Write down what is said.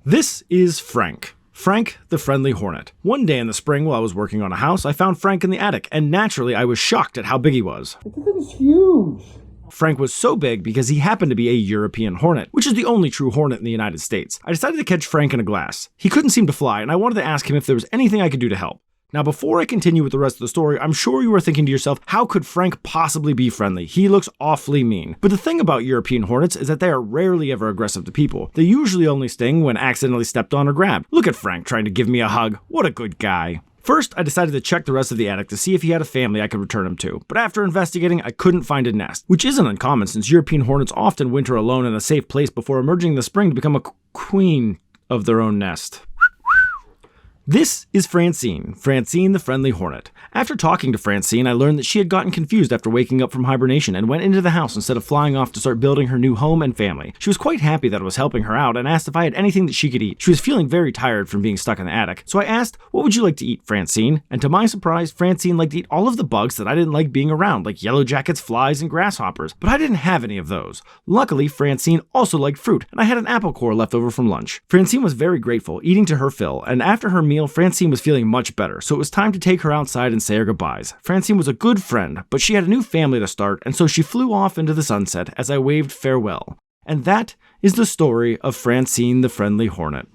This is Frank. Frank, the friendly hornet. One day in the spring while I was working on a house, I found Frank in the attic, and naturally I was shocked at how big he was. The thing is huge. Frank was so big because he happened to be a European hornet, which is the only true hornet in the United States. I decided to catch Frank in a glass. He couldn't seem to fly, and I wanted to ask him if there was anything I could do to help. Now, before I continue with the rest of the story, I'm sure you are thinking to yourself, how could Frank possibly be friendly? He looks awfully mean. But the thing about European hornets is that they are rarely ever aggressive to people. They usually only sting when accidentally stepped on or grabbed. Look at Frank trying to give me a hug. What a good guy. First, I decided to check the rest of the attic to see if he had a family I could return him to, but after investigating, I couldn't find a nest, which isn't uncommon since European hornets often winter alone in a safe place before emerging in the spring to become a queen of their own nest. This is Francine the friendly hornet. After talking to Francine, I learned that she had gotten confused after waking up from hibernation and went into the house instead of flying off to start building her new home and family. She was quite happy that I was helping her out and asked if I had anything that she could eat. She was feeling very tired from being stuck in the attic, so I asked, "What would you like to eat, Francine?" And to my surprise, Francine liked to eat all of the bugs that I didn't like being around, like yellow jackets, flies, and grasshoppers, but I didn't have any of those. Luckily, Francine also liked fruit, and I had an apple core left over from lunch. Francine was very grateful, eating to her fill, and after her meal, Francine was feeling much better, so it was time to take her outside and say her goodbyes. Francine was a good friend, but she had a new family to start, and so she flew off into the sunset as I waved farewell. And that is the story of Francine the friendly hornet.